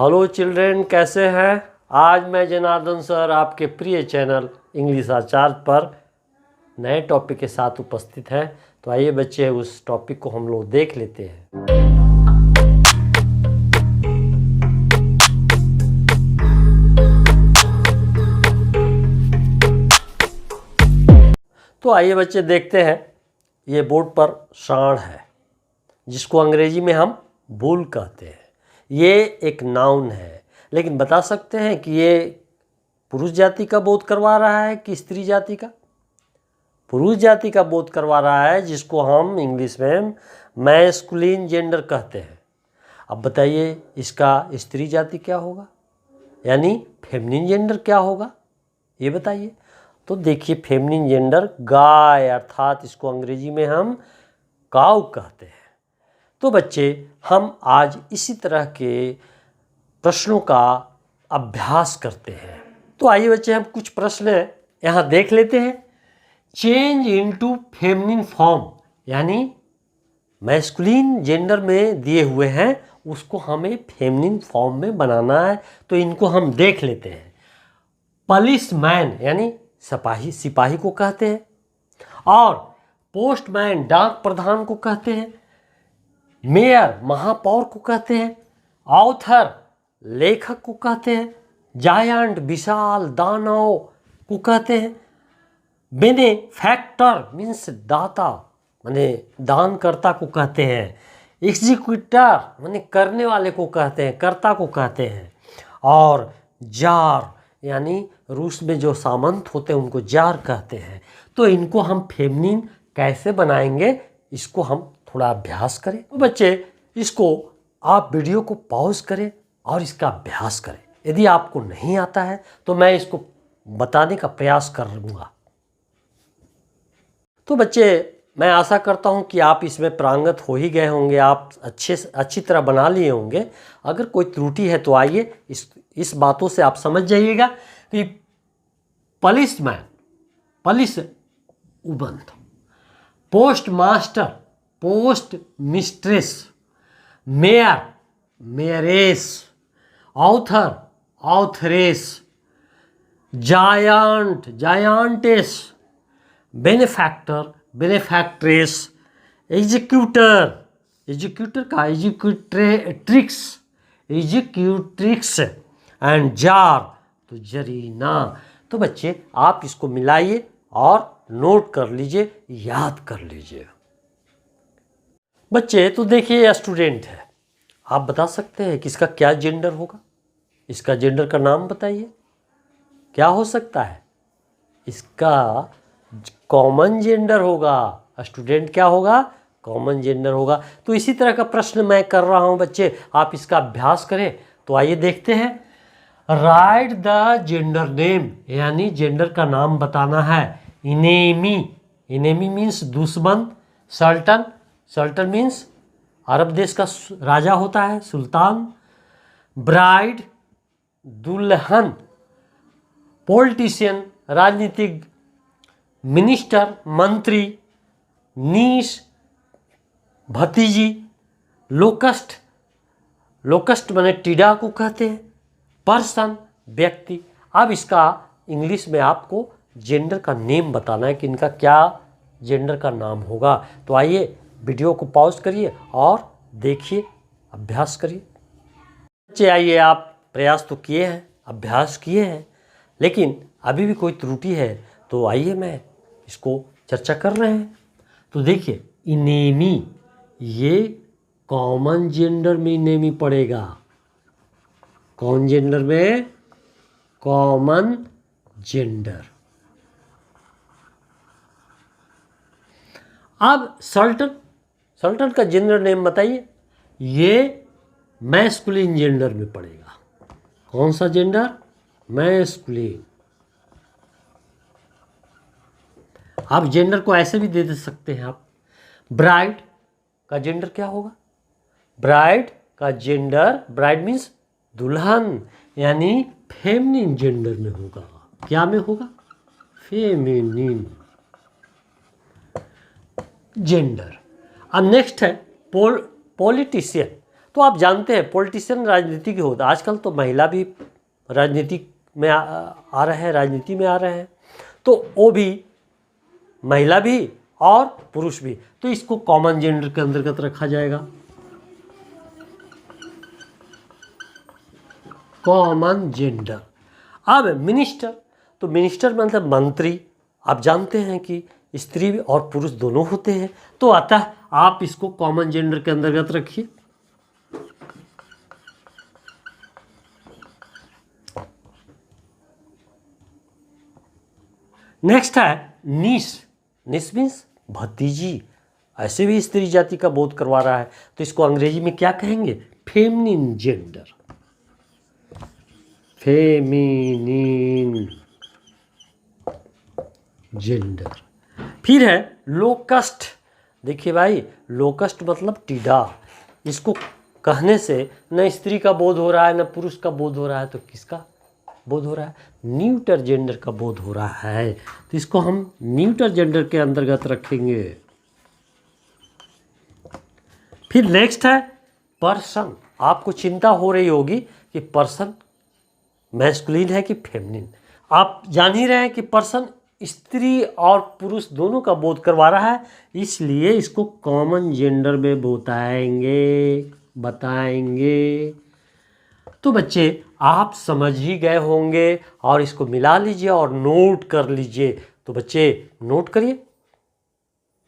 Hello children, कैसे हैं? आज मैं जनार्दन सर आपके प्रिय चैनल इंग्लिश आचार्य पर नए टॉपिक के साथ उपस्थित हैं। तो आइए बच्चे, उस टॉपिक को हम लोग देख लेते हैं। तो आइए बच्चे देखते हैं। ये बोर्ड पर सांड है, जिसको अंग्रेजी में हम बुल कहते हैं। ये एक नाउन है, लेकिन बता सकते हैं कि ये पुरुष जाति का बोध करवा रहा है कि स्त्री जाति का? पुरुष जाति का बोध करवा रहा है, जिसको हम इंग्लिश में मैस्कुलिन जेंडर कहते हैं। अब बताइए, इसका स्त्री जाति क्या होगा, यानी फेमिनिन जेंडर क्या होगा, ये बताइए। तो देखिए, फेमिनिन जेंडर गाय, अर्थात इसको अंग्रेजी में हम काऊ कहते हैं। तो बच्चे, हम आज इसी तरह के प्रश्नों का अभ्यास करते हैं। तो आइए बच्चे, हम कुछ प्रश्न यहाँ देख लेते हैं। चेंज इनटू फेमिनिन फॉर्म, यानी मैस्कुलिन जेंडर में दिए हुए हैं, उसको हमें फेमिनिन फॉर्म में बनाना है। तो इनको हम देख लेते हैं। पुलिसमैन यानी सिपाही को कहते हैं, और पोस्टमैन डाक प्रधान को कहते हैं, मेयर महापौर को कहते हैं, ऑथर लेखक को कहते हैं, जायंट विशाल दानव को कहते हैं, बेनेफैक्टर मीन्स दाता माने दानकर्ता को कहते हैं, एग्जीक्यूटर माने करने वाले को कहते हैं, कर्ता को कहते हैं, और जार यानी रूस में जो सामंत होते हैं उनको जार कहते हैं। तो इनको हम फेमिनिन कैसे बनाएंगे, इसको हम थोड़ा अभ्यास करें। तो बच्चे, इसको आप वीडियो को पॉज करें और इसका अभ्यास करें। यदि आपको नहीं आता है तो मैं इसको बताने का प्रयास करूँगा। तो बच्चे, मैं आशा करता हूँ कि आप इसमें प्रांगत हो ही गए होंगे, आप अच्छी तरह बना लिए होंगे। अगर कोई त्रुटि है तो आइए इस बातों से आप समझ जाइएगा कि पुलिसमैन पुलिस उबंध, post master post mistress, mayor mayoress, author authoress, giant giantess, benefactor benefactress, executor का एग्जीक्यूट्रिक्स एंड जार तो जरीना। तो बच्चे, आप इसको मिलाइए और नोट कर लीजिए, याद कर लीजिए। बच्चे, तो देखिए, स्टूडेंट है, आप बता सकते हैं कि इसका क्या जेंडर होगा? इसका जेंडर का नाम बताइए, क्या हो सकता है? इसका कॉमन जेंडर होगा। स्टूडेंट क्या होगा? कॉमन जेंडर होगा। तो इसी तरह का प्रश्न मैं कर रहा हूं बच्चे, आप इसका अभ्यास करें। तो आइए देखते हैं। राइट द जेंडर नेम, यानी जेंडर का नाम बताना है। इनेमी, इनेमी मीन्स दुश्मन। सल्टन, सल्टन मीन्स अरब देश का राजा होता है, सुल्तान। ब्राइड दुल्हन, पॉलिटिशियन राजनीतिक, मिनिस्टर मंत्री, नीस भतीजी, लोकस्ट, लोकस्ट माने टीडा को कहते हैं, पर्सन व्यक्ति। अब इसका इंग्लिश में आपको जेंडर का नेम बताना है कि इनका क्या जेंडर का नाम होगा। तो आइए वीडियो को पॉज करिए और देखिए, अभ्यास करिए। बच्चे, आइए, आप प्रयास तो किए हैं, अभ्यास किए हैं, लेकिन अभी भी कोई त्रुटि है तो आइए मैं इसको चर्चा कर रहे हैं। तो देखिए, इनेमी, ये कॉमन जेंडर में इनेमी पड़ेगा। कौन जेंडर में? Common gender. अब सल्टन, सल्टन का जेंडर नेम बताइए। ये मैस्कुलिन जेंडर में पड़ेगा। कौन सा जेंडर? मैस्कुलिन। आप जेंडर को ऐसे भी दे सकते हैं आप। ब्राइड का जेंडर क्या होगा? ब्राइड का जेंडर, ब्राइड मीन्स दुल्हन, यानी फेमिनिन जेंडर में होगा। क्या में होगा? Feminine gender. अब नेक्स्ट है पॉलिटिशियन। तो आप जानते हैं पॉलिटिशियन राजनीति के होता, आजकल तो महिला भी राजनीति में आ रहे हैं, राजनीति में आ रहे हैं, तो वो भी महिला भी और पुरुष भी, तो इसको कॉमन जेंडर के अंतर्गत रखा जाएगा। Common gender. अब मिनिस्टर, तो मिनिस्टर मतलब मंत्री, आप जानते हैं कि स्त्री और पुरुष दोनों होते हैं, तो अतः आप इसको कॉमन जेंडर के अंतर्गत रखिए। नेक्स्ट है नीस। नीस मीन्स भतीजी, ऐसे भी स्त्री जाति का बोध करवा रहा है, तो इसको अंग्रेजी में क्या कहेंगे? Feminine gender. Feminine gender. फिर है लोकस्ट। देखिए भाई, लोकस्ट मतलब टीडा। इसको कहने से न स्त्री का बोध हो रहा है न पुरुष का बोध हो रहा है, तो किसका बोध हो रहा है? न्यूटर जेंडर का बोध हो रहा है, तो इसको हम न्यूटर जेंडर के अंतर्गत रखेंगे। फिर नेक्स्ट है पर्सन। आपको चिंता हो रही होगी कि पर्सन मैस्कुलिन है कि फेमिनिन। आप जान ही रहे हैं कि पर्सन स्त्री और पुरुष दोनों का बोध करवा रहा है, इसलिए इसको कॉमन जेंडर में बताएंगे। तो बच्चे आप समझ ही गए होंगे, और इसको मिला लीजिए और नोट कर लीजिए। तो बच्चे नोट करिए।